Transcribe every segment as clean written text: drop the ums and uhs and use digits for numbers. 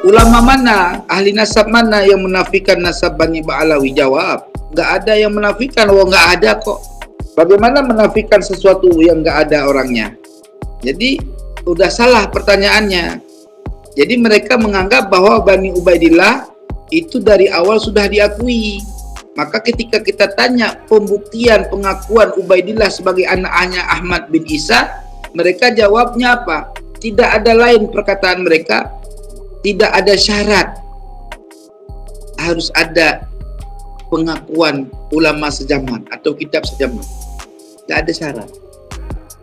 Ulama mana, ahli nasab mana yang menafikan nasab Bani Ba'alawi? Jawab, nggak ada yang menafikan. Oh, nggak ada kok. Bagaimana menafikan sesuatu yang nggak ada orangnya? Jadi udah salah pertanyaannya. Jadi mereka menganggap bahwa Bani Ubaidillah itu dari awal sudah diakui. Maka ketika kita tanya pembuktian pengakuan Ubaidillah sebagai anaknya Ahmad bin Isa, mereka jawabnya apa? Tidak ada lain perkataan mereka, tidak ada syarat. Harus ada pengakuan ulama sejaman atau kitab sejaman. Tidak ada syarat.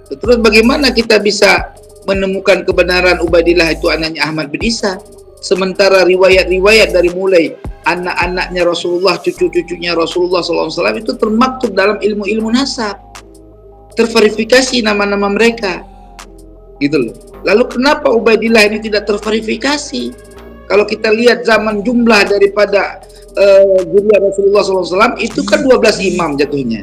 Terus bagaimana kita bisa menemukan kebenaran Ubaidillah itu anaknya Ahmad bin Isa? Sementara riwayat-riwayat dari mulai anak-anaknya Rasulullah, cucu-cucunya Rasulullah SAW itu termaktub dalam ilmu-ilmu nasab, terverifikasi nama-nama mereka, gitu loh. Lalu kenapa Ubaidillah ini tidak terverifikasi? Kalau kita lihat zaman jumlah daripada zuriat Rasulullah SAW itu kan 12 imam jatuhnya.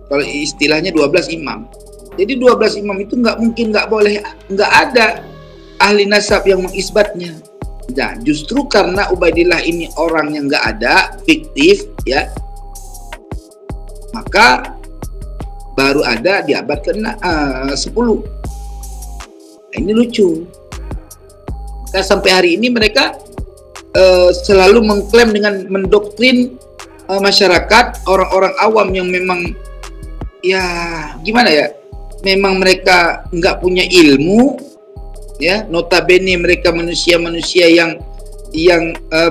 Kalau istilahnya 12 imam. Jadi 12 imam itu nggak mungkin, nggak boleh, nggak ada ahli nasab yang mengisbatnya. Nah, justru karena Ubaidillah ini orang yang nggak ada, fiktif, ya, maka baru ada di abad ke-10. Nah, ini lucu. Maka sampai hari ini mereka selalu mengklaim dengan mendoktrin masyarakat, orang-orang awam yang memang, ya gimana ya, memang mereka nggak punya ilmu, ya, notabene mereka manusia-manusia yang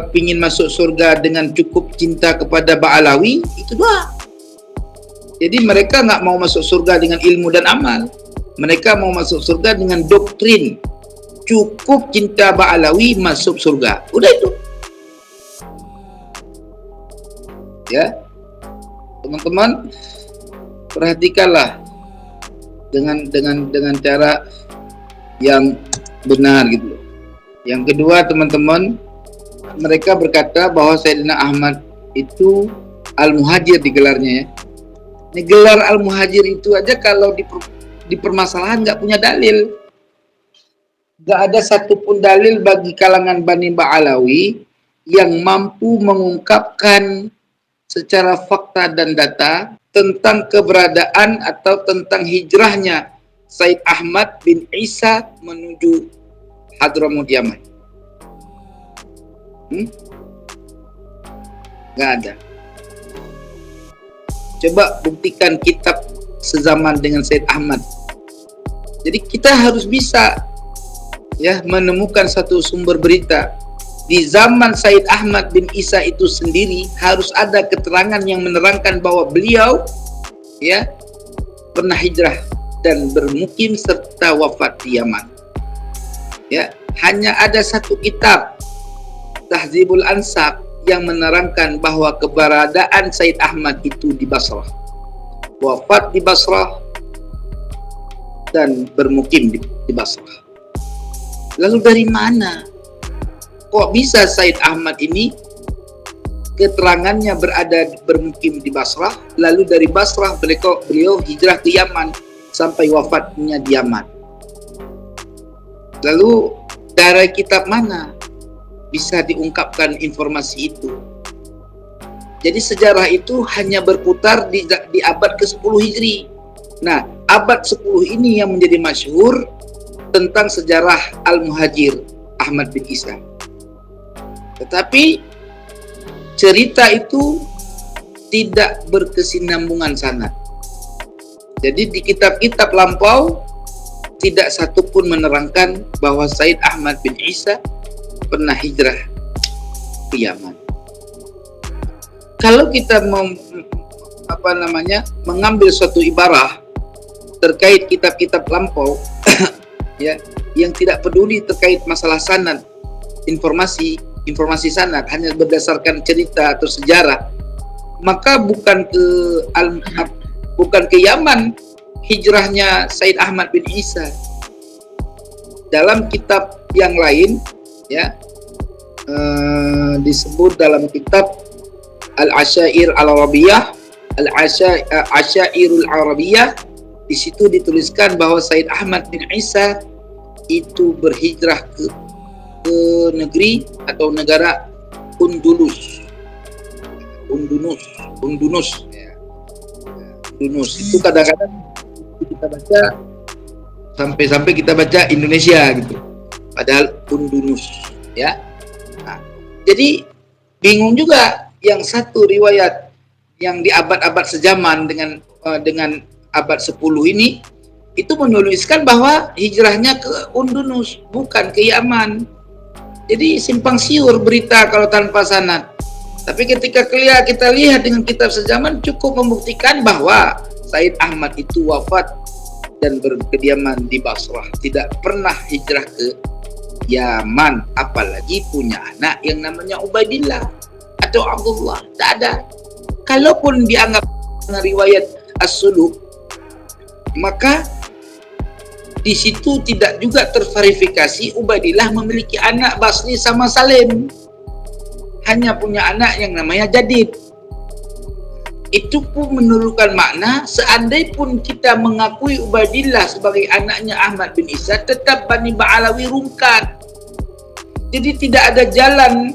pingin masuk surga dengan cukup cinta kepada Ba'alawi, itu doang. Jadi mereka nggak mau masuk surga dengan ilmu dan amal, mereka mau masuk surga dengan doktrin cukup cinta Ba'alawi masuk surga, udah itu. Ya, teman-teman, perhatikanlah dengan cara yang benar gitu. Yang kedua, teman-teman, mereka berkata bahwa Sayyidina Ahmad itu Al-Muhajir digelarnya, ya. Ini gelar Al-Muhajir itu aja kalau di permasalahan nggak punya dalil. Nggak ada satupun dalil bagi kalangan Bani Ba'alawi yang mampu mengungkapkan secara fakta dan data tentang keberadaan atau tentang hijrahnya Said Ahmad bin Isa menuju Hadramut Yaman. Nggak ada. Coba buktikan kitab sezaman dengan Said Ahmad. Jadi kita harus bisa, ya, menemukan satu sumber berita. Di zaman Said Ahmad bin Isa itu sendiri harus ada keterangan yang menerangkan bahwa beliau, ya, pernah hijrah dan bermukim serta wafat di Yaman. Ya, hanya ada satu kitab, Tahzibul Ansab, yang menerangkan bahwa keberadaan Said Ahmad itu di Basrah, wafat di Basrah dan bermukim di Basrah. Lalu dari mana kok bisa Said Ahmad ini keterangannya bermukim di Basrah, lalu dari Basrah beliau hijrah ke Yaman sampai wafatnya di Yaman? Lalu dari kitab mana bisa diungkapkan informasi itu? Jadi sejarah itu hanya berputar di abad ke-10 Hijri. Nah, abad 10 ini yang menjadi masyhur tentang sejarah Al-Muhajir Ahmad bin Isa. Tetapi cerita itu tidak berkesinambungan sanad. Jadi di kitab-kitab lampau tidak satupun menerangkan bahwa Said Ahmad bin Isa pernah hijrah ke Yaman. Kalau kita mengambil suatu ibarah terkait kitab-kitab lampau, ya, yang tidak peduli terkait masalah sanad, informasi sanad, hanya berdasarkan cerita atau sejarah, maka bukan ke Yaman hijrahnya Said Ahmad bin Isa. Dalam kitab yang lain, ya, disebut dalam kitab Al-Asyair Al-Arabiyah, Al-Asyairul Arabiyah, di situ dituliskan bahwa Said Ahmad bin Isa itu berhijrah ke negeri atau negara Undulus. Undunus. Undunus itu kadang-kadang kita baca sampai kita baca Indonesia gitu. Padahal Undunus, ya. Nah, jadi bingung juga yang satu riwayat yang di abad-abad sejaman dengan abad 10 ini itu menuliskan bahwa hijrahnya ke Undunus, bukan ke Yaman. Jadi simpang siur berita kalau tanpa sanad. Tapi ketika kita lihat dengan kitab sejaman cukup membuktikan bahwa Said Ahmad itu wafat dan berkediaman di Basrah, tidak pernah hijrah ke Yaman, apalagi punya anak yang namanya Ubaidillah atau Abdullah. Tak ada. Kalaupun dianggap riwayat as-suluk, maka di situ tidak juga terverifikasi Ubaidillah memiliki anak Basri sama Salim. Hanya punya anak yang namanya Jadid. Itu pun menurunkan makna seandainya pun kita mengakui Ubaidillah sebagai anaknya Ahmad bin Isa, tetap Bani Ba'alawi rungkat. Jadi tidak ada jalan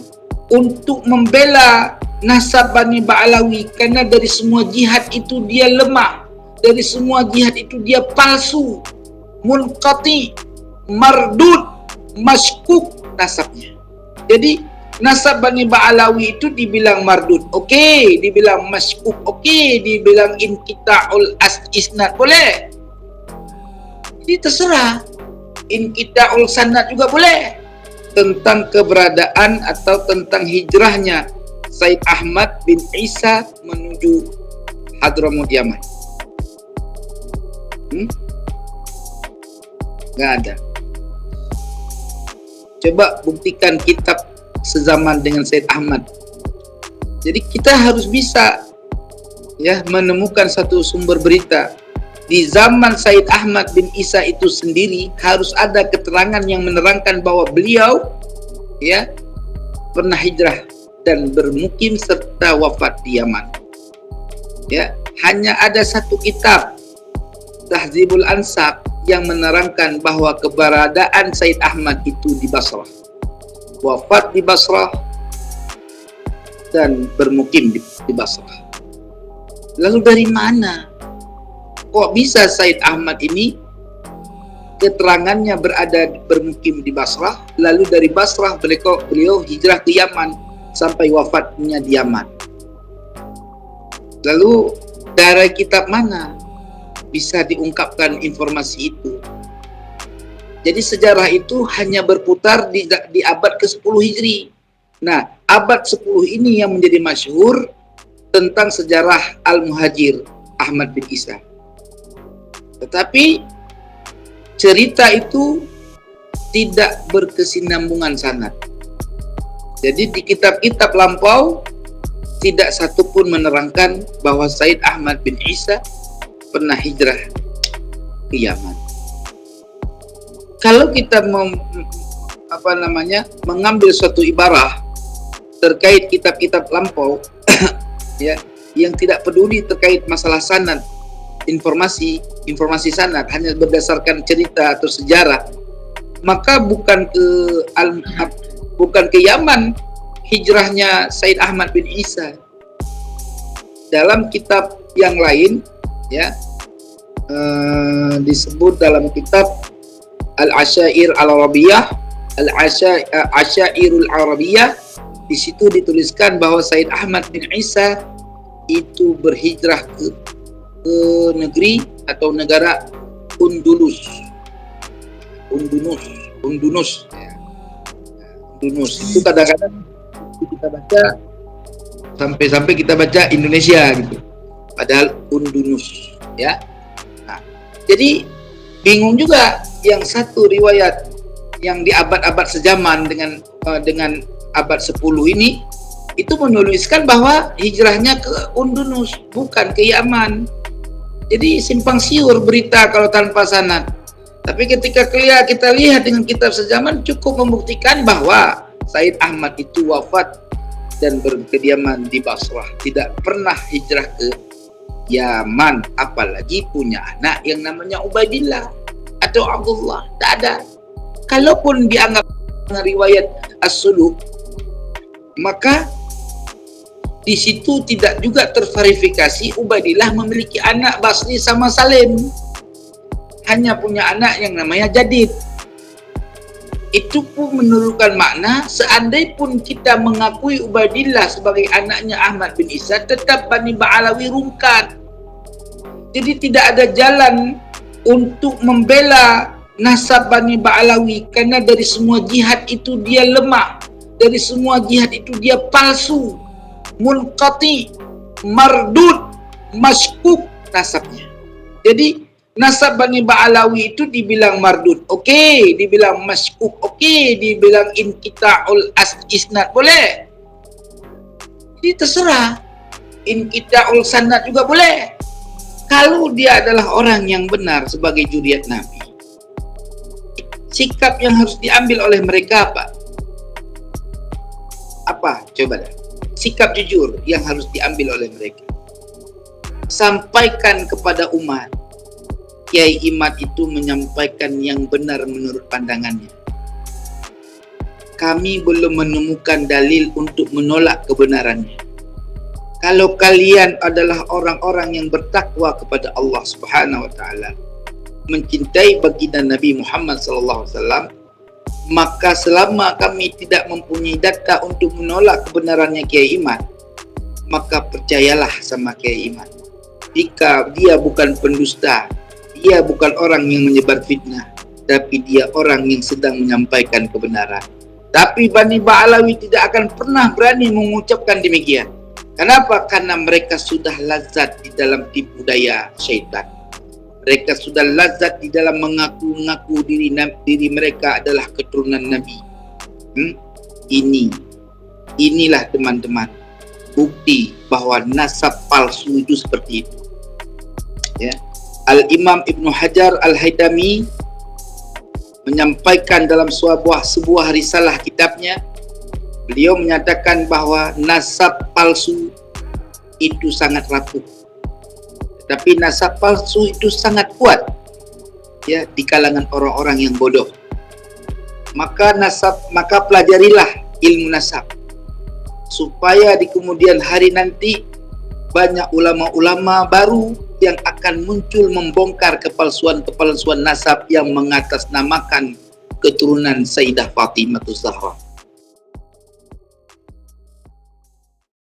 untuk membela nasab Bani Ba'alawi, karena dari semua jihad itu dia lemah, dari semua jihad itu dia palsu, munqati, mardud, maskuk nasabnya. Jadi nasab Bani Ba'alawi itu dibilang mardud, oke, dibilang maskuk, oke, dibilang inqita'ul isnad, boleh. Jadi terserah, inqita'ul sanad juga boleh. Tentang keberadaan atau tentang hijrahnya Said Ahmad bin Isa menuju Hadramut Yaman. Nggak ada. Coba buktikan kitab sezaman dengan Said Ahmad. Jadi kita harus bisa ya menemukan satu sumber berita. Di zaman Said Ahmad bin Isa itu sendiri harus ada keterangan yang menerangkan bahwa beliau ya pernah hijrah dan bermukim serta wafat di Yaman. Ya, hanya ada satu kitab Tahdzibul Ansab yang menerangkan bahwa keberadaan Said Ahmad itu di Basrah. Wafat di Basrah dan bermukim di Basrah. Lalu dari mana kok bisa Said Ahmad ini keterangannya bermukim di Basrah, lalu dari Basrah beliau hijrah ke Yaman sampai wafatnya di Yaman? Lalu dari kitab mana bisa diungkapkan informasi itu? Jadi sejarah itu hanya berputar di abad ke-10 Hijri. Nah, abad 10 ini yang menjadi masyhur tentang sejarah Al-Muhajir Ahmad bin Isa. Tetapi cerita itu tidak berkesinambungan sanad. Jadi di kitab-kitab lampau tidak satu pun menerangkan bahwa Said Ahmad bin Isa pernah hijrah ke Yaman. Kalau kita mengambil suatu ibarah terkait kitab-kitab lampau ya, yang tidak peduli terkait masalah sanad, informasi sanad, hanya berdasarkan cerita atau sejarah, maka bukan ke Yaman hijrahnya Said Ahmad bin Isa. Dalam kitab yang lain ya disebut dalam kitab Al-Asyair Al-Arabiyah, Al-Asyairul Arabiyah, di situ dituliskan bahwa Said Ahmad bin Isa itu berhijrah ke negeri atau negara Undunus. Itu kadang-kadang kita baca sampai kita baca Indonesia gitu. Padahal Undunus, ya. Nah, jadi bingung juga yang satu riwayat yang di abad-abad sejaman dengan abad 10 ini itu menuliskan bahwa hijrahnya ke Undunus, bukan ke Yaman. Jadi simpang siur berita kalau tanpa sanad. Tapi ketika kita lihat dengan kitab sejaman cukup membuktikan bahwa Said Ahmad itu wafat dan berkediaman di Basrah, tidak pernah hijrah ke Yaman, apalagi punya anak yang namanya Ubaidillah atau Abdullah. Tak ada. Kalaupun dianggap riwayat as-suluk, maka di situ tidak juga terverifikasi Ubaidillah memiliki anak Basri sama Salim. Hanya punya anak yang namanya Jadid. Itu pun menurunkan makna seandainya pun kita mengakui Ubaidillah sebagai anaknya Ahmad bin Isa, tetap Bani Ba'alawi rungkat. Jadi tidak ada jalan untuk membela nasab Bani Ba'alawi, karena dari semua jihad itu dia lemah, dari semua jihad itu dia palsu, munqati, mardud, maskuk nasabnya. Jadi nasab Bani Ba'alawi itu dibilang mardud, oke, dibilang maskuk, oke, dibilang inqita'ul isnad boleh. Jadi terserah. Inqita'ul sanad juga boleh. Kalau dia adalah orang yang benar sebagai zuriat Nabi, sikap yang harus diambil oleh mereka apa? Apa? Coba dah. Sikap jujur yang harus diambil oleh mereka. Sampaikan kepada umat, Kiai Imad itu menyampaikan yang benar menurut pandangannya. Kami belum menemukan dalil untuk menolak kebenarannya. Kalau kalian adalah orang-orang yang bertakwa kepada Allah Subhanahu wa taala, mencintai baginda Nabi Muhammad sallallahu alaihi wasallam, maka selama kami tidak mempunyai data untuk menolak kebenarannya Kiai Imad, maka percayalah sama Kiai Imad. Jika dia bukan pendusta, dia bukan orang yang menyebar fitnah, tapi dia orang yang sedang menyampaikan kebenaran. Tapi Bani Ba'alawi tidak akan pernah berani mengucapkan demikian. Kenapa? Karena mereka sudah lazat di dalam tipu daya syaitan. Mereka sudah lazat di dalam mengaku-ngaku diri mereka adalah keturunan Nabi. Inilah teman-teman bukti bahwa nasab palsu itu seperti itu. Ya. Al-Imam Ibnu Hajar Al-Haytami menyampaikan dalam sebuah risalah kitabnya, beliau menyatakan bahwa nasab palsu itu sangat rapuh, tapi nasab palsu itu sangat kuat ya di kalangan orang-orang yang bodoh. Maka pelajarilah ilmu nasab supaya di kemudian hari nanti banyak ulama-ulama baru yang akan muncul membongkar kepalsuan-kepalsuan nasab yang mengatasnamakan keturunan Sayyidah Fatimah Zahra.